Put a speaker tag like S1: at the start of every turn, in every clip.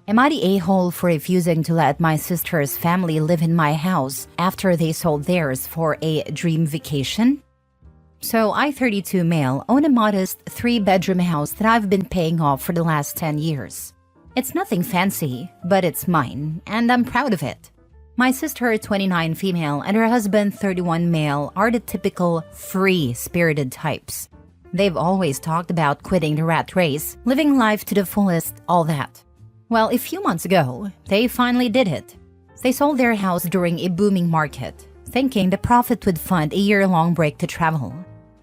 S1: Am I the a-hole for refusing to let my sister's family live in my house after they sold theirs for a dream vacation? So I, 32 male, own a modest 3-bedroom house that I've been paying off for the last 10 years. It's nothing fancy, but it's mine, and I'm proud of it. My sister, 29 female, and her husband, 31 male, are the typical free-spirited types. They've always talked about quitting the rat race, living life to the fullest, all that. Well, a few months ago, they finally did it. They sold their house during a booming market, thinking the profit would fund a year-long break to travel.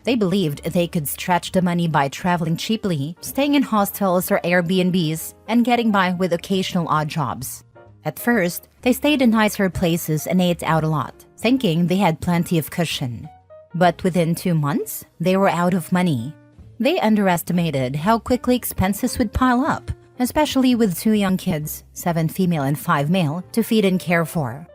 S1: They believed they could stretch the money by traveling cheaply, staying in hostels or Airbnbs, and getting by with occasional odd jobs. At first, they stayed in nicer places and ate out a lot, thinking they had plenty of cushion. But within 2 months, they were out of money. They underestimated how quickly expenses would pile up, especially with 2 young kids, 7 female and 5 male, to feed and care for.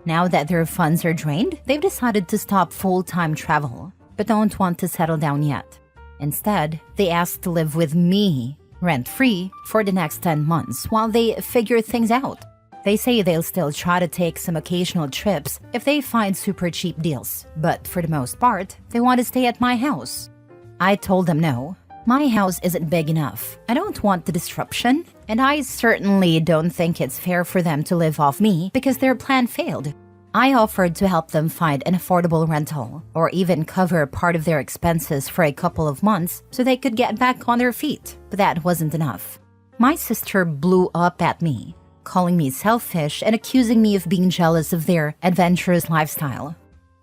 S1: Now that their funds are drained, they've decided to stop full-time travel, but don't want to settle down yet. Instead, they asked to live with me, rent-free, for the next 10 months while they figure things out. They say they'll still try to take some occasional trips if they find super cheap deals, but for the most part, they want to stay at my house. I told them no. My house isn't big enough. I don't want the disruption, and I certainly don't think it's fair for them to live off me because their plan failed. I offered to help them find an affordable rental, or even cover part of their expenses for a couple of months so they could get back on their feet, but that wasn't enough. My sister blew up at me, calling me selfish and accusing me of being jealous of their adventurous lifestyle.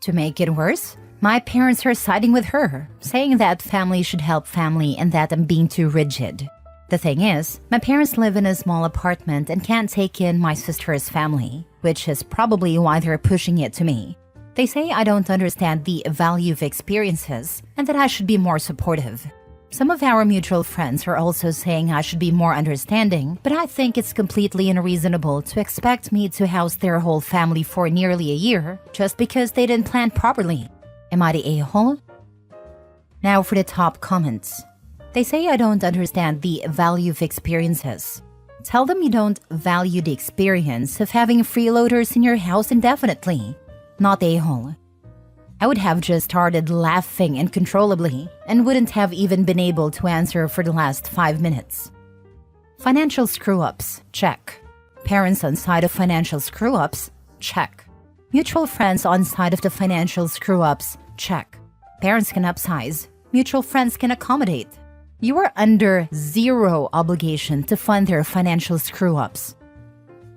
S1: To make it worse, my parents are siding with her, saying that family should help family and that I'm being too rigid. The thing is, my parents live in a small apartment and can't take in my sister's family, which is probably why they're pushing it to me. They say I don't understand the value of experiences and that I should be more supportive. Some of our mutual friends are also saying I should be more understanding, but I think it's completely unreasonable to expect me to house their whole family for nearly a year just because they didn't plan properly. Am I the a-hole? Now for the top comments. They say I don't understand the value of experiences. Tell them you don't value the experience of having freeloaders in your house indefinitely. Not a-hole. I would have just started laughing uncontrollably and wouldn't have even been able to answer for the last 5 minutes. Financial screw-ups, check. Parents on side of financial screw-ups, check. Mutual friends on side of the financial screw-ups, check. Parents can upsize. Mutual friends can accommodate. You are under zero obligation to fund their financial screw-ups.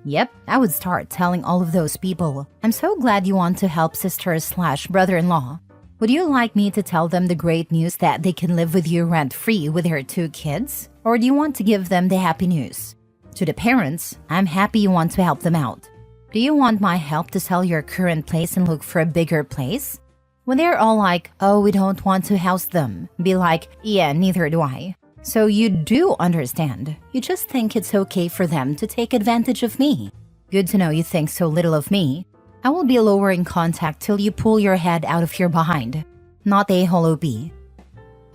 S1: Yep, I would start telling all of those people, I'm so glad you want to help sister/brother-in-law. Would you like me to tell them the great news that they can live with you rent-free with their 2 kids? Or do you want to give them the happy news? To the parents, I'm happy you want to help them out. Do you want my help to sell your current place and look for a bigger place? When they're all like, oh, we don't want to house them, be like, yeah, neither do I. So you do understand. You just think it's okay for them to take advantage of me. Good to know you think so little of me. I will be lowering contact till you pull your head out of your behind. Not a-hole OP.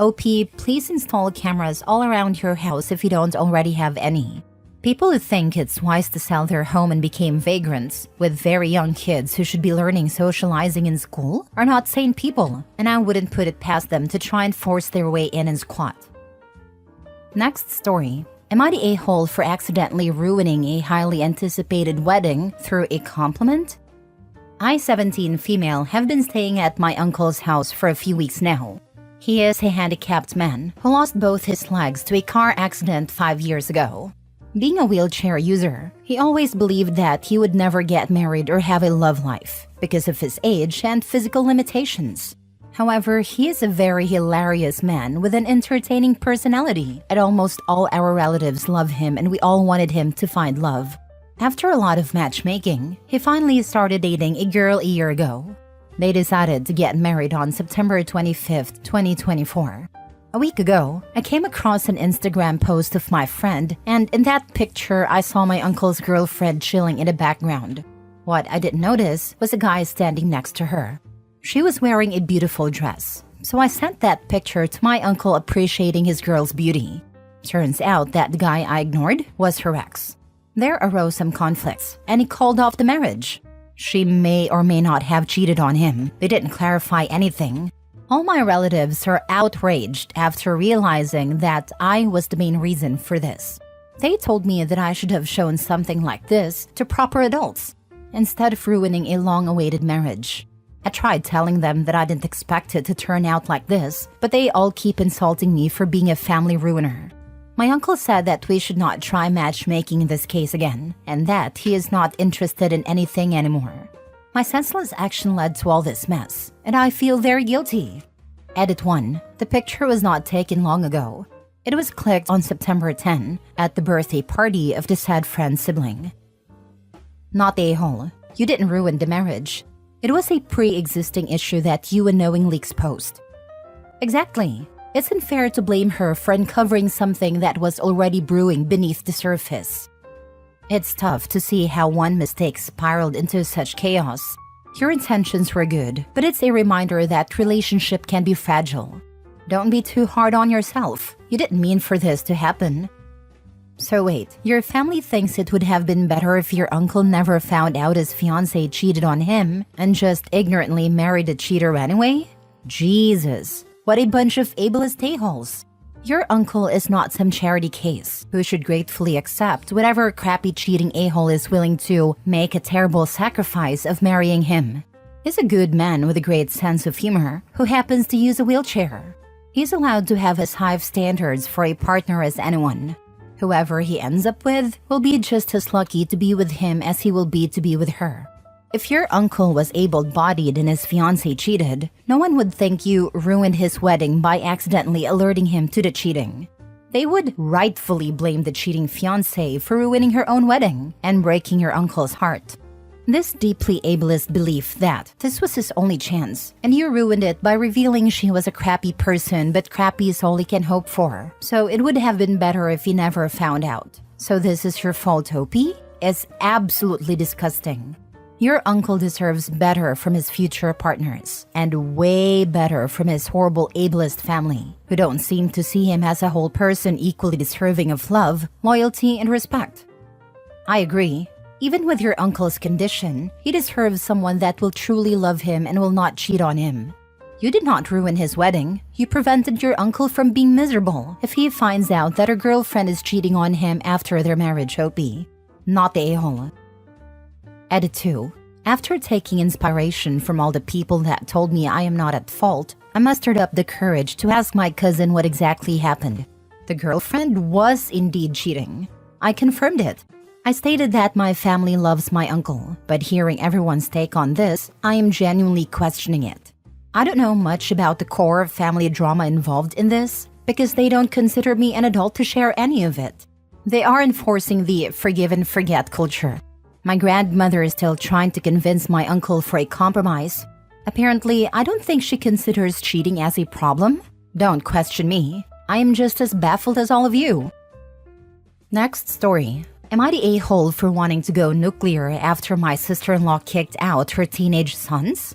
S1: OP, please install cameras all around your house if you don't already have any. People who think it's wise to sell their home and become vagrants, with very young kids who should be learning socializing in school, are not sane people, and I wouldn't put it past them to try and force their way in and squat. Next story. Am I the a-hole for accidentally ruining a highly anticipated wedding through a compliment? I, 17 female, have been staying at my uncle's house for a few weeks now. He is a handicapped man who lost both his legs to a car accident 5 years ago. Being a wheelchair user, he always believed that he would never get married or have a love life because of his age and physical limitations. However, he is a very hilarious man with an entertaining personality, and almost all our relatives love him and we all wanted him to find love. After a lot of matchmaking, he finally started dating a girl a year ago. They decided to get married on September 25th, 2024. A week ago, I came across an Instagram post of my friend, and in that picture, I saw my uncle's girlfriend chilling in the background. What I didn't notice was a guy standing next to her. She was wearing a beautiful dress, so I sent that picture to my uncle appreciating his girl's beauty. Turns out that the guy I ignored was her ex. There arose some conflicts, and he called off the marriage. She may or may not have cheated on him. They didn't clarify anything. All my relatives are outraged after realizing that I was the main reason for this. They told me that I should have shown something like this to proper adults, instead of ruining a long-awaited marriage. I tried telling them that I didn't expect it to turn out like this, but they all keep insulting me for being a family ruiner. My uncle said that we should not try matchmaking in this case again, and that he is not interested in anything anymore. My senseless action led to all this mess, and I feel very guilty. Edit 1. The picture was not taken long ago. It was clicked on September 10 at the birthday party of the sad friend's sibling. Not the a-hole. You didn't ruin the marriage. It was a pre-existing issue that you unknowingly exposed. Exactly. It's unfair to blame her for uncovering something that was already brewing beneath the surface. It's tough to see how one mistake spiraled into such chaos. Your intentions were good, but it's a reminder that relationship can be fragile. Don't be too hard on yourself. You didn't mean for this to happen. So wait, your family thinks it would have been better if your uncle never found out his fiancée cheated on him and just ignorantly married a cheater anyway? Jesus, what a bunch of ableist a-holes. Your uncle is not some charity case who should gratefully accept whatever crappy cheating a-hole is willing to make a terrible sacrifice of marrying him. He's a good man with a great sense of humor who happens to use a wheelchair. He's allowed to have as high standards for a partner as anyone. Whoever he ends up with will be just as lucky to be with him as he will be to be with her. If your uncle was able-bodied and his fiancée cheated, no one would think you ruined his wedding by accidentally alerting him to the cheating. They would rightfully blame the cheating fiancée for ruining her own wedding and breaking your uncle's heart. This deeply ableist belief that this was his only chance, and you ruined it by revealing she was a crappy person, but crappy is all he can hope for. So it would have been better if he never found out. So this is your fault, Opie? It's absolutely disgusting. Your uncle deserves better from his future partners, and way better from his horrible ableist family, who don't seem to see him as a whole person equally deserving of love, loyalty, and respect. I agree. Even with your uncle's condition, he deserves someone that will truly love him and will not cheat on him. You did not ruin his wedding. You prevented your uncle from being miserable if he finds out that her girlfriend is cheating on him after their marriage, Opie. Not the a-hole. Edit 2. After taking inspiration from all the people that told me I am not at fault, I mustered up the courage to ask my cousin what exactly happened. The girlfriend was indeed cheating. I confirmed it. I stated that my family loves my uncle, but hearing everyone's take on this, I am genuinely questioning it. I don't know much about the core family drama involved in this, because they don't consider me an adult to share any of it. They are enforcing the forgive and forget culture. My grandmother is still trying to convince my uncle for a compromise. Apparently, I don't think she considers cheating as a problem. Don't question me. I am just as baffled as all of you. Next story. Am I the a-hole for wanting to go nuclear after my sister-in-law kicked out her teenage sons?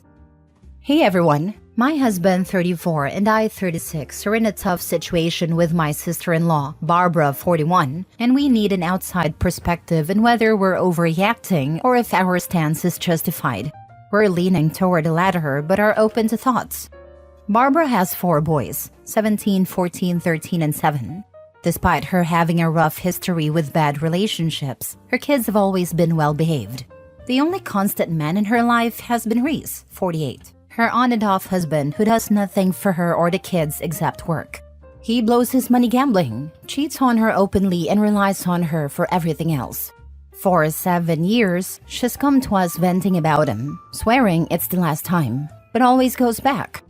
S1: Hey everyone, my husband 34 and I 36 are in a tough situation with my sister-in-law, Barbara 41, and we need an outside perspective on whether we're overreacting or if our stance is justified. We're leaning toward the latter but are open to thoughts. Barbara has 4 boys, 17, 14, 13, and 7. Despite her having a rough history with bad relationships, her kids have always been well-behaved. The only constant man in her life has been Reese, 48, her on-and-off husband who does nothing for her or the kids except work. He blows his money gambling, cheats on her openly, and relies on her for everything else. For 7 years, she's come to us venting about him, swearing it's the last time, but always goes back.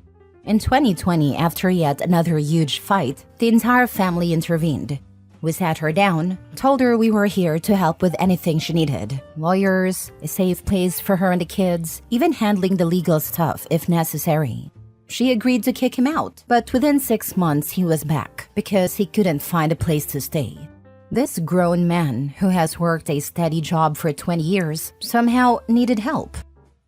S1: In 2020, after yet another huge fight, the entire family intervened. We sat her down, told her we were here to help with anything she needed. Lawyers, a safe place for her and the kids, even handling the legal stuff if necessary. She agreed to kick him out, but within 6 months he was back because he couldn't find a place to stay. This grown man, who has worked a steady job for 20 years, somehow needed help.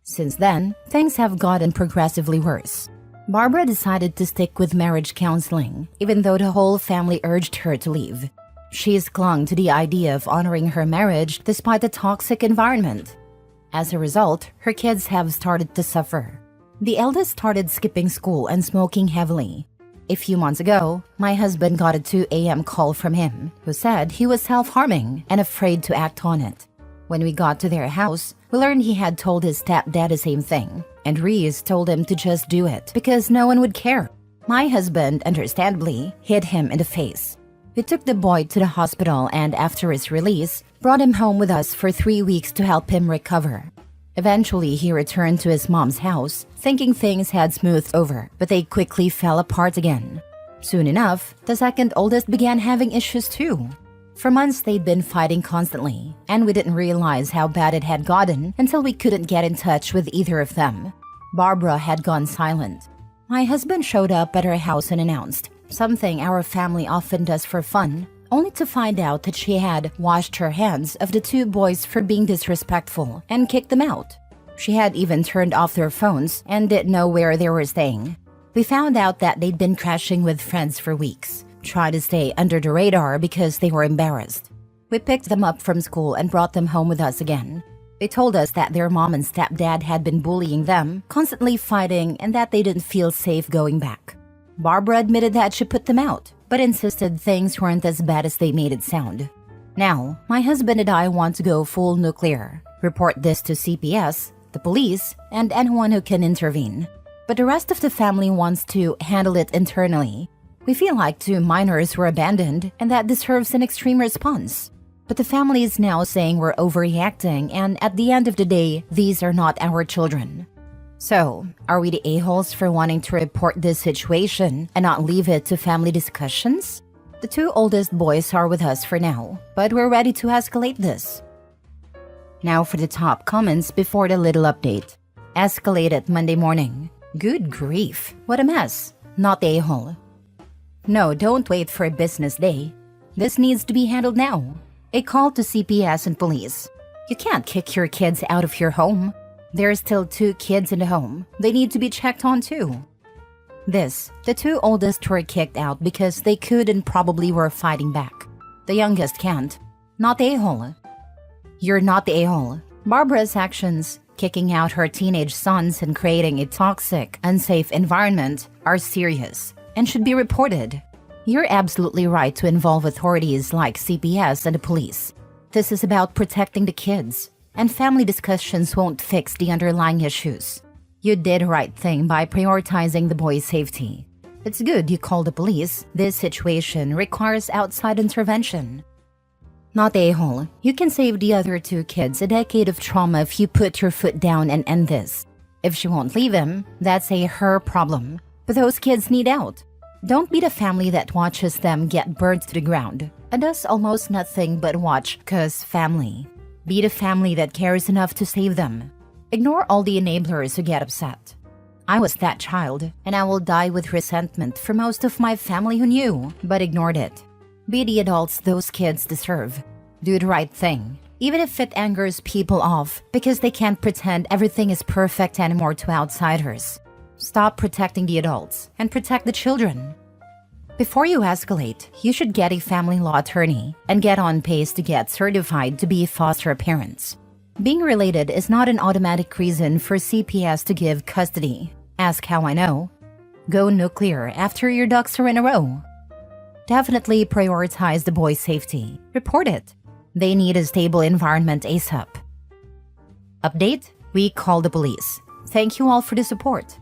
S1: Since then, things have gotten progressively worse. Barbara decided to stick with marriage counseling, even though the whole family urged her to leave. She's clung to the idea of honoring her marriage despite the toxic environment. As a result, her kids have started to suffer. The eldest started skipping school and smoking heavily. A few months ago, my husband got a 2 a.m. call from him who said he was self-harming and afraid to act on it. When we got to their house, we learned he had told his stepdad the same thing, and Reese told him to just do it because no one would care. My husband, understandably, hit him in the face. We took the boy to the hospital and after his release, brought him home with us for 3 weeks to help him recover. Eventually, he returned to his mom's house, thinking things had smoothed over, but they quickly fell apart again. Soon enough, the second oldest began having issues too. For months, they'd been fighting constantly, and we didn't realize how bad it had gotten until we couldn't get in touch with either of them. Barbara had gone silent. My husband showed up at her house and announced, something our family often does for fun, only to find out that she had washed her hands of the 2 boys for being disrespectful and kicked them out. She had even turned off their phones and didn't know where they were staying. We found out that they'd been crashing with friends for weeks, tried to stay under the radar because they were embarrassed. We picked them up from school and brought them home with us again. They told us that their mom and stepdad had been bullying them, constantly fighting, and that they didn't feel safe going back. Barbara admitted that she put them out, but insisted things weren't as bad as they made it sound. Now, my husband and I want to go full nuclear, report this to CPS, the police, and anyone who can intervene. But the rest of the family wants to handle it internally. We feel like 2 minors were abandoned, and that deserves an extreme response. But the family is now saying we're overreacting, and at the end of the day, these are not our children. So, are we the a-holes for wanting to report this situation and not leave it to family discussions? The 2 oldest boys are with us for now, but we're ready to escalate this. Now for the top comments before the little update. Escalated Monday morning. Good grief, what a mess. Not the a-hole. No, don't wait for a business day. This needs to be handled now. A call to CPS and police. You can't kick your kids out of your home. There are still 2 kids in the home. They need to be checked on too. The 2 oldest were kicked out because they could and probably were fighting back. The youngest can't. Not the a-hole. You're not the a-hole. Barbara's actions, kicking out her teenage sons and creating a toxic, unsafe environment, are serious and should be reported. You're absolutely right to involve authorities like CPS and the police. This is about protecting the kids, and family discussions won't fix the underlying issues. You did the right thing by prioritizing the boys' safety. It's good you called the police. This situation requires outside intervention. Not the a-hole. You can save the other 2 kids a decade of trauma if you put your foot down and end this. If she won't leave him, that's her problem. But those kids need out. Don't be the family that watches them get burned to the ground and does almost nothing but watch 'cause family. Be the family that cares enough to save them. Ignore all the enablers who get upset. I was that child, and I will die with resentment for most of my family who knew, but ignored it. Be the adults those kids deserve. Do the right thing, even if it angers people off because they can't pretend everything is perfect anymore to outsiders. Stop protecting the adults and protect the children. Before you escalate, you should get a family law attorney and get on pace to get certified to be foster parents. Being related is not an automatic reason for CPS to give custody. Ask how I know. Go nuclear after your ducks are in a row. Definitely prioritize the boys' safety. Report it. They need a stable environment ASAP. Update: we call the police. Thank you all for the support.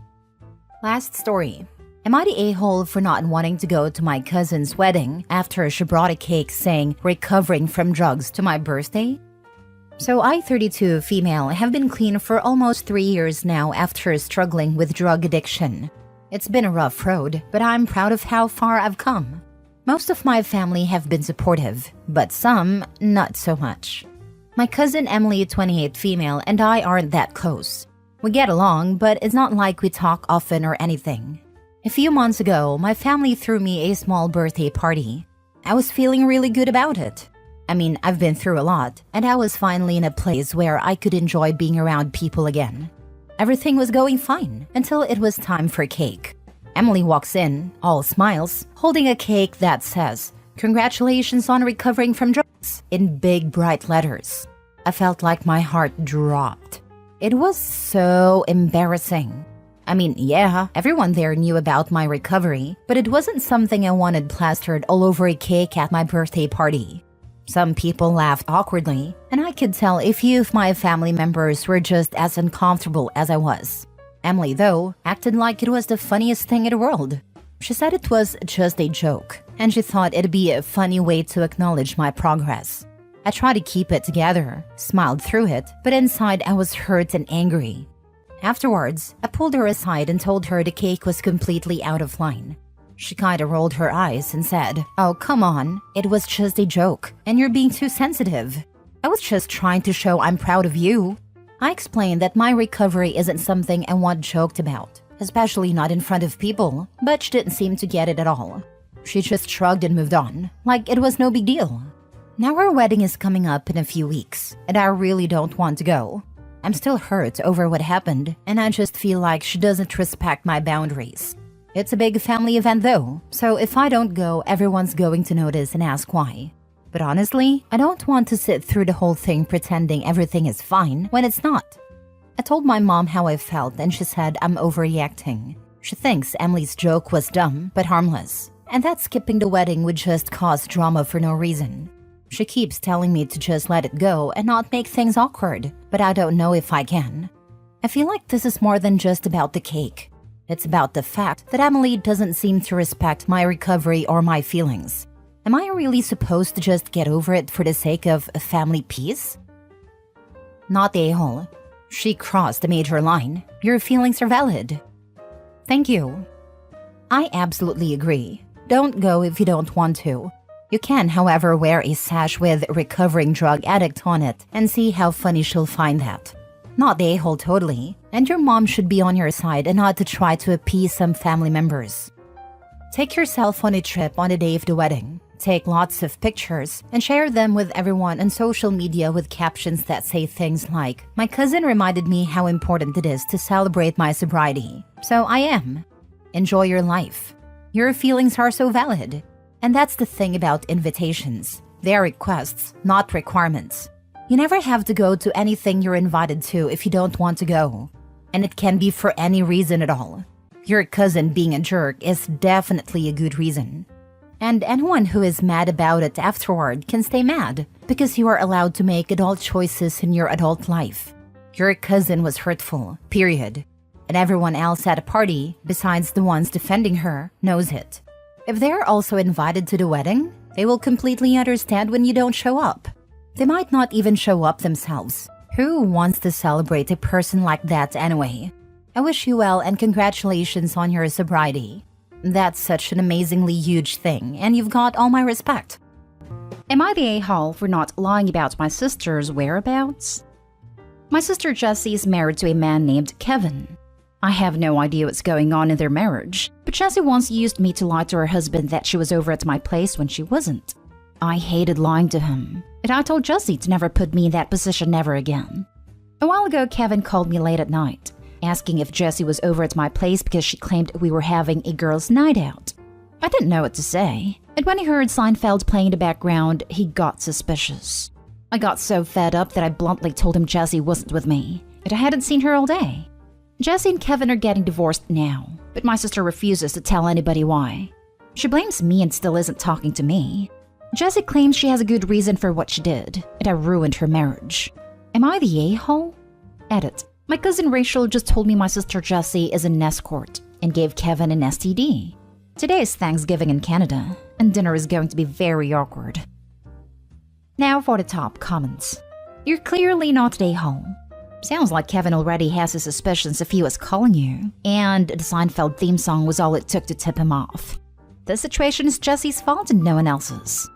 S1: Last story. Am I the a-hole for not wanting to go to my cousin's wedding after she brought a cake saying recovering from drugs to my birthday? So I, 32 female, have been clean for almost 3 years now after struggling with drug addiction. It's been a rough road, but I'm proud of how far I've come. Most of my family have been supportive, but some not so much. My cousin Emily, 28 female, and I aren't that close. We get along, but it's not like we talk often or anything. A few months ago, my family threw me a small birthday party. I was feeling really good about it. I mean, I've been through a lot, and I was finally in a place where I could enjoy being around people again. Everything was going fine until it was time for cake. Emily walks in, all smiles, holding a cake that says, "Congratulations on recovering from drugs," in big bright letters. I felt like my heart dropped. It was so embarrassing. I mean, yeah, everyone there knew about my recovery, but it wasn't something I wanted plastered all over a cake at my birthday party. Some people laughed awkwardly, and I could tell a few of my family members were just as uncomfortable as I was. Emily, though, acted like it was the funniest thing in the world. She said it was just a joke, and she thought it'd be a funny way to acknowledge my progress. I tried to keep it together, smiled through it, but inside I was hurt and angry. Afterwards, I pulled her aside and told her the cake was completely out of line. She kinda rolled her eyes and said, "Oh, come on, it was just a joke, and you're being too sensitive. I was just trying to show I'm proud of you." I explained that my recovery isn't something I want joked about, especially not in front of people, but she didn't seem to get it at all. She just shrugged and moved on, like it was no big deal. Now our wedding is coming up in a few weeks, and I really don't want to go. I'm still hurt over what happened, and I just feel like she doesn't respect my boundaries. It's a big family event though, so if I don't go, everyone's going to notice and ask why. But honestly, I don't want to sit through the whole thing pretending everything is fine when it's not. I told my mom how I felt, and she said I'm overreacting. She thinks Emily's joke was dumb but harmless, and that skipping the wedding would just cause drama for no reason. She keeps telling me to just let it go and not make things awkward, but I don't know if I can. I feel like this is more than just about the cake. It's about the fact that Emily doesn't seem to respect my recovery or my feelings. Am I really supposed to just get over it for the sake of a family peace? Not the a-hole. She crossed a major line. Your feelings are valid. Thank you. I absolutely agree. Don't go if you don't want to. You can, however, wear a sash with "recovering drug addict" on it and see how funny she'll find that. Not the a-hole totally, and your mom should be on your side and not to try to appease some family members. Take yourself on a trip on the day of the wedding. Take lots of pictures and share them with everyone on social media with captions that say things like, "My cousin reminded me how important it is to celebrate my sobriety, so I am." Enjoy your life. Your feelings are so valid. And that's the thing about invitations. They are requests, not requirements. You never have to go to anything you're invited to if you don't want to go. And it can be for any reason at all. Your cousin being a jerk is definitely a good reason. And anyone who is mad about it afterward can stay mad, because you are allowed to make adult choices in your adult life. Your cousin was hurtful, period. And everyone else at a party, besides the ones defending her, knows it. If they're also invited to the wedding, they will completely understand when you don't show up. They might not even show up themselves. Who wants to celebrate a person like that anyway? I wish you well and congratulations on your sobriety. That's such an amazingly huge thing, and you've got all my respect. Am I the a-hole for not lying about my sister's whereabouts? My sister Jessie is married to a man named Kevin. I have no idea what's going on in their marriage, but Jessie once used me to lie to her husband that she was over at my place when she wasn't. I hated lying to him, and I told Jessie to never put me in that position ever again. A while ago, Kevin called me late at night, asking if Jessie was over at my place because she claimed we were having a girls' night out. I didn't know what to say, and when he heard Seinfeld playing in the background, he got suspicious. I got so fed up that I bluntly told him Jessie wasn't with me, and I hadn't seen her all day. Jessie and Kevin are getting divorced now, but my sister refuses to tell anybody why. She blames me and still isn't talking to me. Jessie claims she has a good reason for what she did, and I ruined her marriage. Am I the a-hole? Edit. My cousin Rachel just told me my sister Jessie is an escort and gave Kevin an STD. Today is Thanksgiving in Canada, and dinner is going to be very awkward. Now for the top comments. You're clearly not the a-hole. Sounds like Kevin already has his suspicions if he was calling you, and the Seinfeld theme song was all it took to tip him off. This situation is Jessie's fault and no one else's.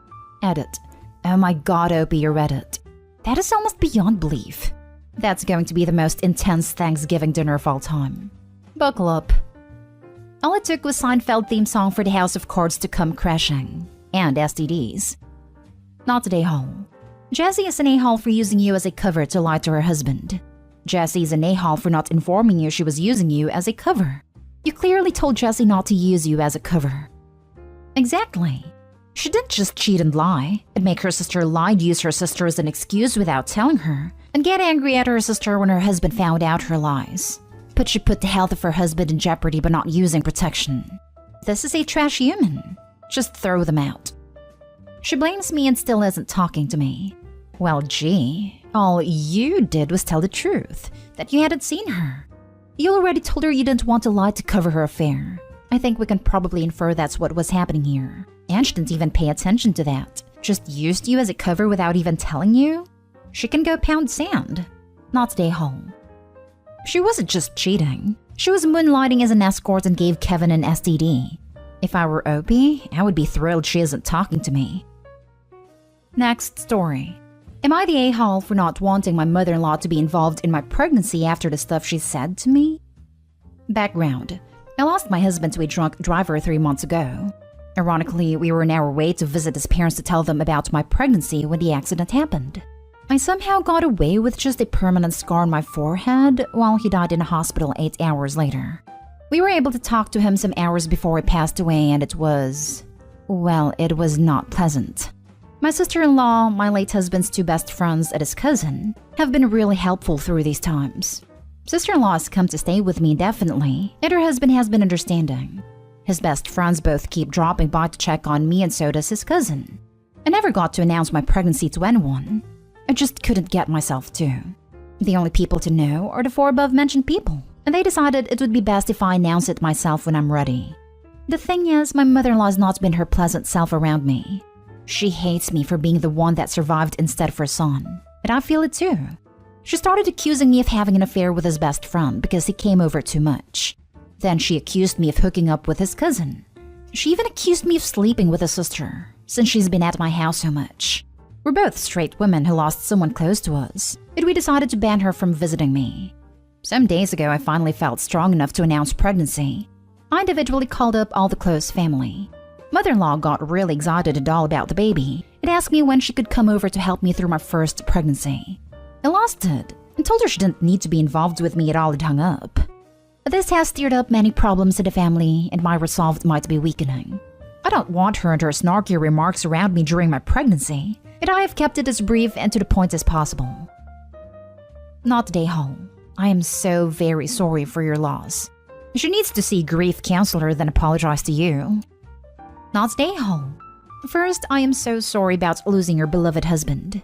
S1: Edit. Oh my god, Opie, you read it. That is almost beyond belief. That's going to be the most intense Thanksgiving dinner of all time. Buckle up. All it took was Seinfeld theme song for the House of Cards to come crashing. And STDs. Not the a-hole. Jessie is an a-hole for using you as a cover to lie to her husband. Jessie is an a-hole for not informing you she was using you as a cover. You clearly told Jessie not to use you as a cover. Exactly.
S2: She didn't just cheat and lie, and make her sister lie and use her sister as an excuse without telling her, and get angry at her sister when her husband found out her lies. But she put the health of her husband in jeopardy by not using protection. This is a trash human. Just throw them out. She blames me and still isn't talking to me. Well, gee, all you did was tell the truth, that you hadn't seen her. You already told her you didn't want to lie to cover her affair. I think we can probably infer that's what was happening here. And she didn't even pay attention to that. Just used you as a cover without even telling you? She can go pound sand, not stay home. She wasn't just cheating. She was moonlighting as an escort and gave Kevin an STD. If I were Opie, I would be thrilled she isn't talking to me. Next story. Am I the a-hole for not wanting my mother-in-law to be involved in my pregnancy after the stuff she said to me? Background. I lost my husband to a drunk driver 3 months ago. Ironically, we were on our way to visit his parents to tell them about my pregnancy when the accident happened. I somehow got away with just a permanent scar on my forehead while he died in a hospital 8 hours later. We were able to talk to him some hours before he passed away, and it was not pleasant. My sister-in-law, my late husband's 2 best friends, and his cousin have been really helpful through these times. Sister-in-law has come to stay with me indefinitely, and her husband has been understanding. His best friends both keep dropping by to check on me, and so does his cousin. I never got to announce my pregnancy to anyone. I just couldn't get myself to. The only people to know are the 4 above-mentioned people, and they decided it would be best if I announce it myself when I'm ready. The thing is, my mother-in-law has not been her pleasant self around me. She hates me for being the one that survived instead of her son, and I feel it too. She started accusing me of having an affair with his best friend because he came over too much. Then she accused me of hooking up with his cousin. She even accused me of sleeping with his sister, since she's been at my house so much. We're both straight women who lost someone close to us, and we decided to ban her from visiting me. Some days ago, I finally felt strong enough to announce pregnancy. I individually called up all the close family. Mother-in-law got really excited and all about the baby and asked me when she could come over to help me through my first pregnancy. I lost it and told her she didn't need to be involved with me at all and hung up. This has stirred up many problems in the family, and my resolve might be weakening. I don't want her and her snarky remarks around me during my pregnancy, and I have kept it as brief and to the point as possible. Not day home. I am so very sorry for your loss. She needs to see a grief counselor then apologize to you. Not stay home. First, I am so sorry about losing your beloved husband.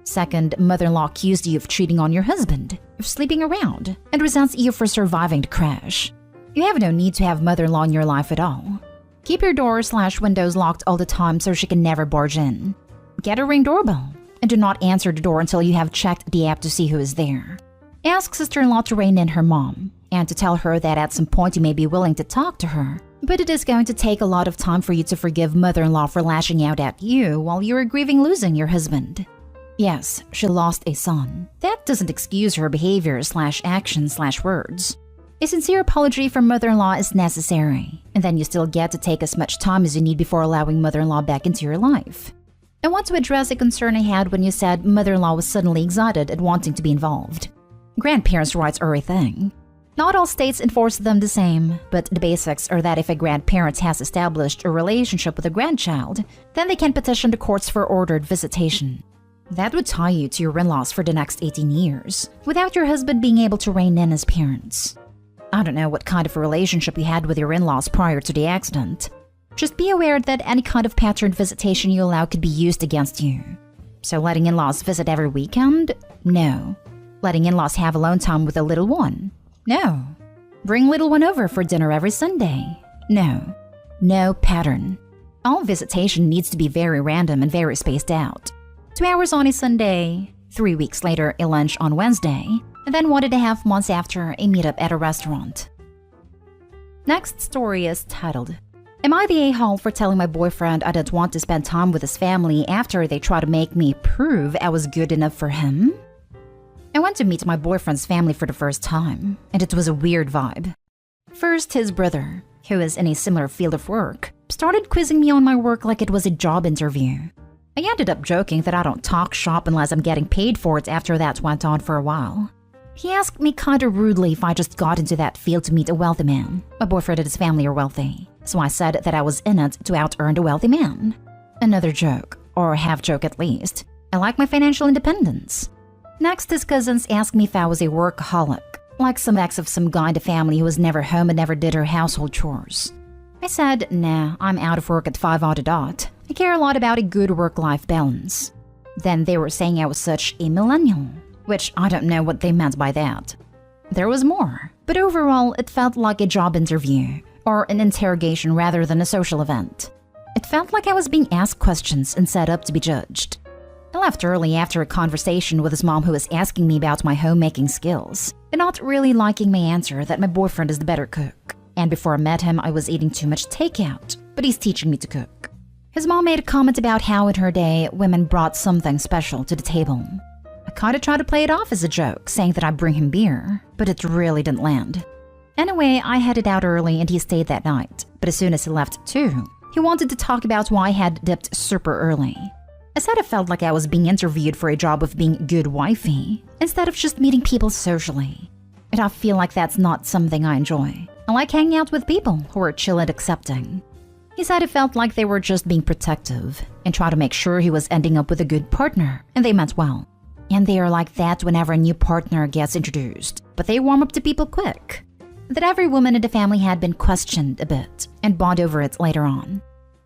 S2: Second, mother-in-law accused you of cheating on your husband, of sleeping around, and resents you for surviving the crash. You have no need to have mother-in-law in your life at all. Keep your doors/windows locked all the time so she can never barge in. Get a Ring doorbell, and do not answer the door until you have checked the app to see who is there. Ask sister-in-law to rein in her mom, and to tell her that at some point you may be willing to talk to her, but it is going to take a lot of time for you to forgive mother-in-law for lashing out at you while you are grieving losing your husband. Yes, she lost a son. That doesn't excuse her behavior/actions/words. A sincere apology from mother-in-law is necessary, and then you still get to take as much time as you need before allowing mother-in-law back into your life. I want to address a concern I had when you said mother-in-law was suddenly excited and wanting to be involved. Grandparents' rights are a thing. Not all states enforce them the same, but the basics are that if a grandparent has established a relationship with a grandchild, then they can petition the courts for ordered visitation. That would tie you to your in-laws for the next 18 years, without your husband being able to rein in his parents. I don't know what kind of a relationship you had with your in-laws prior to the accident. Just be aware that any kind of patterned visitation you allow could be used against you. So letting in-laws visit every weekend? No. Letting in-laws have alone time with the little one? No. Bring little one over for dinner every Sunday? No. No pattern. All visitation needs to be very random and very spaced out. 2 hours on a Sunday, 3 weeks later a lunch on Wednesday, and then 1.5 months after a meetup at a restaurant. Next story is titled, Am I the a-hole for telling my boyfriend I didn't want to spend time with his family after they tried to make me prove I was good enough for him? I went to meet my boyfriend's family for the first time, and it was a weird vibe. First, his brother, who is in a similar field of work, started quizzing me on my work like it was a job interview. I ended up joking that I don't talk shop unless I'm getting paid for it after that went on for a while. He asked me kinda rudely if I just got into that field to meet a wealthy man. My boyfriend and his family are wealthy, so I said that I was in it to out-earn a wealthy man. Another joke, or half joke at least. I like my financial independence. Next, his cousins asked me if I was a workaholic, like some ex of some guy in the family who was never home and never did her household chores. I said, nah, I'm out of work at 5 odd a dot. I care a lot about a good work-life balance. Then they were saying I was such a millennial, which I don't know what they meant by that. There was more, but overall it felt like a job interview, or an interrogation rather than a social event. It felt like I was being asked questions and set up to be judged. I left early after a conversation with his mom who was asking me about my homemaking skills, and not really liking my answer that my boyfriend is the better cook. And before I met him, I was eating too much takeout, but he's teaching me to cook. His mom made a comment about how in her day, women brought something special to the table. I kinda tried to play it off as a joke, saying that I'd bring him beer, but it really didn't land. Anyway, I headed out early and he stayed that night, but as soon as he left too, he wanted to talk about why I had dipped super early. I said I felt like I was being interviewed for a job of being good wifey, instead of just meeting people socially. And I feel like that's not something I enjoy. I like hanging out with people who are chill and accepting. He said it felt like they were just being protective and tried to make sure he was ending up with a good partner, and they meant well. And they are like that whenever a new partner gets introduced, but they warm up to people quick. That every woman in the family had been questioned a bit and bond over it later on.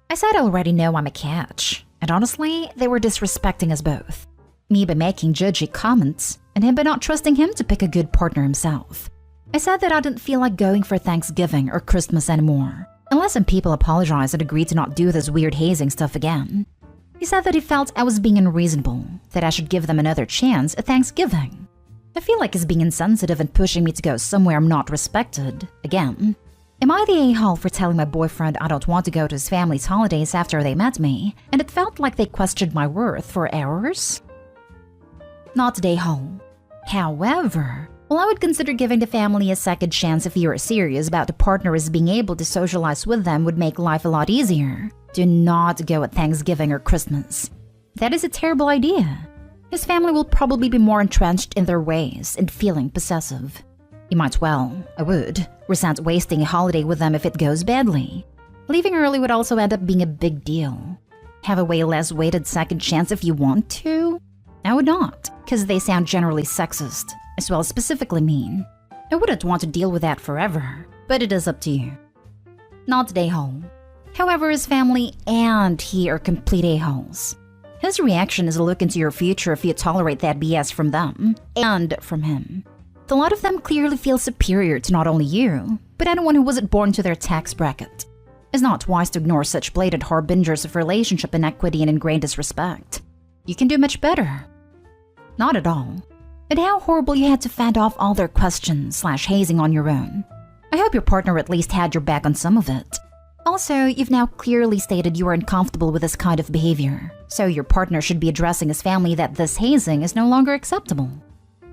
S2: I said I already know I'm a catch, and honestly, they were disrespecting us both. Me by making judgy comments, and him by not trusting him to pick a good partner himself. I said that I didn't feel like going for Thanksgiving or Christmas anymore, unless some people apologized and agreed to not do this weird hazing stuff again. He said that he felt I was being unreasonable, that I should give them another chance at Thanksgiving. I feel like he's being insensitive and pushing me to go somewhere I'm not respected, again. Am I the a-hole for telling my boyfriend I don't want to go to his family's holidays after they met me, and it felt like they questioned my worth for hours? Not the a-hole. However, while I would consider giving the family a second chance if you are serious about the partner as being able to socialize with them would make life a lot easier, do not go at Thanksgiving or Christmas. That is a terrible idea. His family will probably be more entrenched in their ways and feeling possessive. You might I would, resent wasting a holiday with them if it goes badly. Leaving early would also end up being a big deal. Have a way less weighted second chance if you want to? I would not, because they sound generally sexist, as well as specifically mean. I wouldn't want to deal with that forever, but it is up to you. Not the a-hole. However, his family and he are complete a-holes. His reaction is a look into your future if you tolerate that BS from them, and from him. A lot of them clearly feel superior to not only you, but anyone who wasn't born to their tax bracket. It's not wise to ignore such blatant harbingers of relationship inequity and ingrained disrespect. You can do much better. Not at all. And how horrible you had to fend off all their questions/hazing on your own. I hope your partner at least had your back on some of it. Also, you've now clearly stated you are uncomfortable with this kind of behavior, so your partner should be addressing his family that this hazing is no longer acceptable.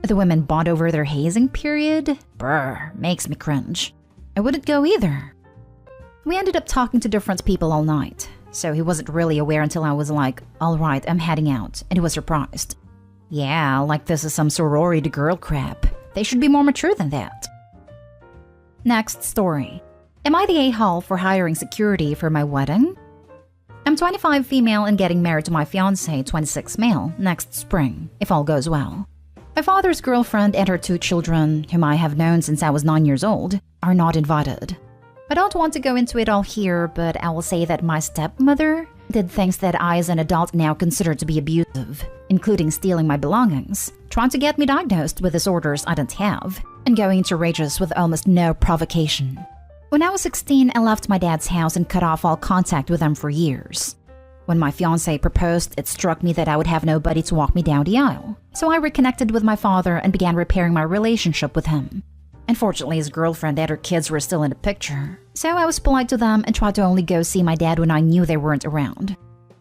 S2: The women bond over their hazing period? Brr, makes me cringe. I wouldn't go either. We ended up talking to different people all night, so he wasn't really aware until I was like, alright, I'm heading out, and he was surprised. Yeah, like this is some sorority girl crap. They should be more mature than that. Next story. Am I the a-hole for hiring security for my wedding? I'm 25 female and getting married to my fiance, 26 male, next spring, if all goes well. My father's girlfriend and her 2 children, whom I have known since I was 9 years old, are not invited. I don't want to go into it all here, but I will say that my stepmother did things that I as an adult now consider to be abusive, including stealing my belongings, trying to get me diagnosed with disorders I didn't have, and going into rages with almost no provocation. When I was 16, I left my dad's house and cut off all contact with them for years. When my fiancé proposed, it struck me that I would have nobody to walk me down the aisle, so I reconnected with my father and began repairing my relationship with him. Unfortunately, his girlfriend and her kids were still in the picture, so I was polite to them and tried to only go see my dad when I knew they weren't around.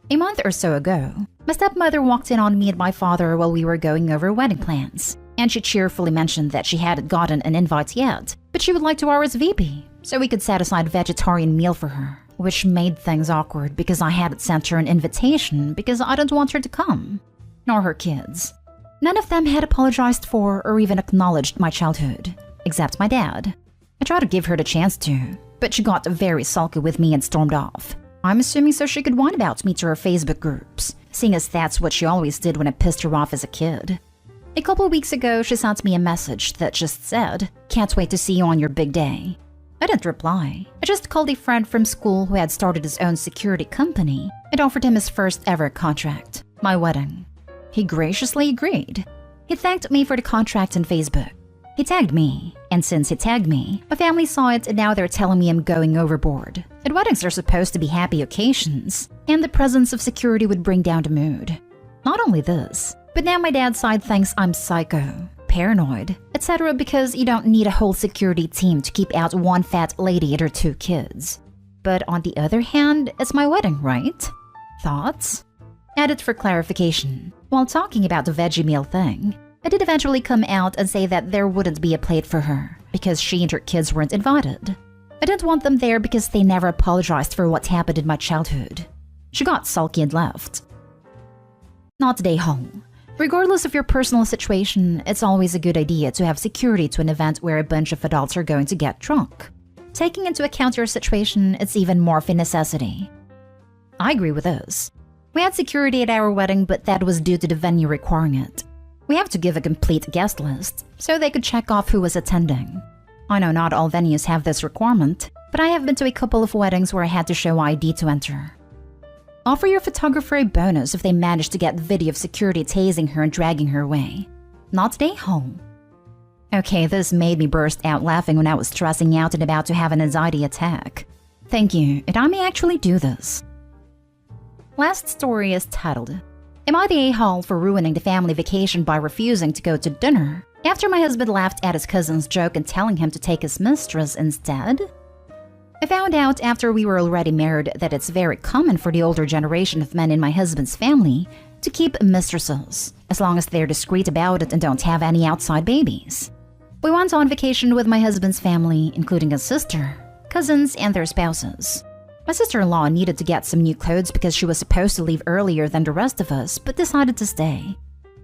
S2: A month or so ago, my stepmother walked in on me and my father while we were going over wedding plans, and she cheerfully mentioned that she hadn't gotten an invite yet, but she would like to RSVP, so we could set aside a vegetarian meal for her, which made things awkward because I hadn't sent her an invitation because I didn't want her to come, nor her kids. None of them had apologized for or even acknowledged my childhood, except my dad. I tried to give her the chance to, but she got very sulky with me and stormed off. I'm assuming so she could whine about me to her Facebook groups, seeing as that's what she always did when I pissed her off as a kid. A couple weeks ago, she sent me a message that just said, "Can't wait to see you on your big day." I didn't reply. I just called a friend from school who had started his own security company and offered him his first ever contract, my wedding. He graciously agreed. He thanked me for the contract on Facebook. He tagged me, and since he tagged me, my family saw it and now they're telling me I'm going overboard. And weddings are supposed to be happy occasions, and the presence of security would bring down the mood. Not only this, but now my dad's side thinks I'm psycho, paranoid, etc. because you don't need a whole security team to keep out one fat lady and her 2 kids. But on the other hand, it's my wedding, right? Thoughts? Added for clarification, while talking about the veggie meal thing, I did eventually come out and say that there wouldn't be a plate for her because she and her kids weren't invited. I didn't want them there because they never apologized for what happened in my childhood. She got sulky and left. Not day home. Regardless of your personal situation, it's always a good idea to have security to an event where a bunch of adults are going to get drunk. Taking into account your situation, it's even more of a necessity. I agree with this. We had security at our wedding, but that was due to the venue requiring it. We have to give a complete guest list, so they could check off who was attending. I know not all venues have this requirement, but I have been to a couple of weddings where I had to show ID to enter. Offer your photographer a bonus if they manage to get video of security tasing her and dragging her away. Not stay home. Okay, this made me burst out laughing when I was stressing out and about to have an anxiety attack. Thank you, and I may actually do this. Last story is titled, "Am I the a-hole for ruining the family vacation by refusing to go to dinner after my husband laughed at his cousin's joke and telling him to take his mistress instead?" I found out after we were already married that it's very common for the older generation of men in my husband's family to keep mistresses, as long as they're discreet about it and don't have any outside babies. We went on vacation with my husband's family, including his sister, cousins, and their spouses. My sister-in-law needed to get some new clothes because she was supposed to leave earlier than the rest of us, but decided to stay.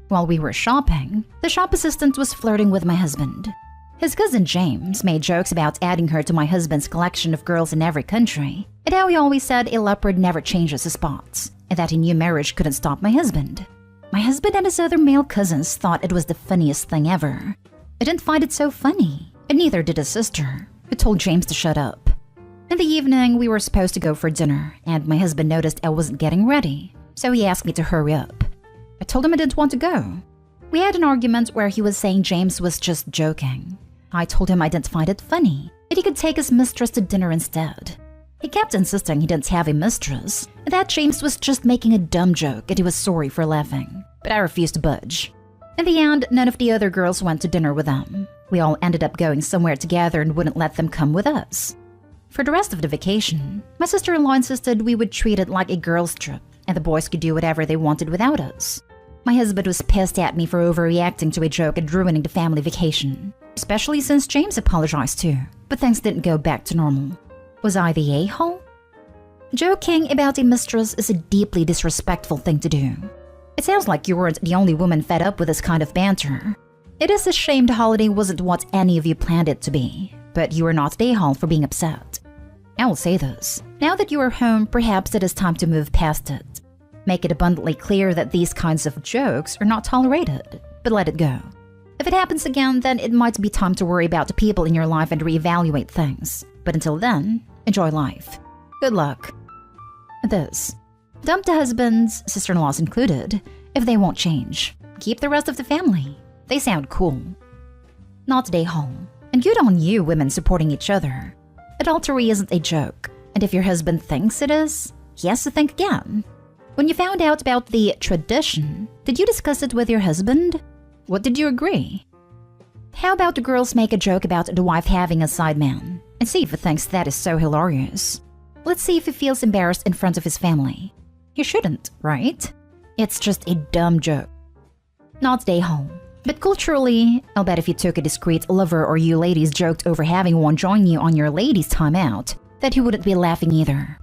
S2: While we were shopping, the shop assistant was flirting with my husband. His cousin James made jokes about adding her to my husband's collection of girls in every country, and how he always said a leopard never changes his spots, and that a new marriage couldn't stop my husband. My husband and his other male cousins thought it was the funniest thing ever. I didn't find it so funny, and neither did his sister, who told James to shut up. In the evening, we were supposed to go for dinner, and my husband noticed I wasn't getting ready, so he asked me to hurry up. I told him I didn't want to go. We had an argument where he was saying James was just joking. I told him I didn't find it funny, that he could take his mistress to dinner instead. He kept insisting he didn't have a mistress, and that James was just making a dumb joke and he was sorry for laughing, but I refused to budge. In the end, none of the other girls went to dinner with them. We all ended up going somewhere together and wouldn't let them come with us. For the rest of the vacation, my sister-in-law insisted we would treat it like a girls' trip, and the boys could do whatever they wanted without us. My husband was pissed at me for overreacting to a joke and ruining the family vacation, especially since James apologized too, but things didn't go back to normal. Was I the a-hole? Joking about a mistress is a deeply disrespectful thing to do. It sounds like you weren't the only woman fed up with this kind of banter. It is a shame the holiday wasn't what any of you planned it to be, but you are not the a-hole for being upset. I will say this, now that you are home, perhaps it is time to move past it. Make it abundantly clear that these kinds of jokes are not tolerated, but let it go. If it happens again, then it might be time to worry about the people in your life and reevaluate things. But until then, enjoy life. Good luck. This. Dump the husbands, sister-in-laws included, if they won't change. Keep the rest of the family. They sound cool. Not stay home. And good on you women supporting each other. Adultery isn't a joke, and if your husband thinks it is, he has to think again. When you found out about the tradition, did you discuss it with your husband? What did you agree? How about the girls make a joke about the wife having a sideman, and see if he thinks that is so hilarious. Let's see if he feels embarrassed in front of his family. He shouldn't, right? It's just a dumb joke. Not stay home. But culturally, I'll bet if you took a discreet lover or you ladies joked over having one join you on your ladies' time out, that he wouldn't be laughing either.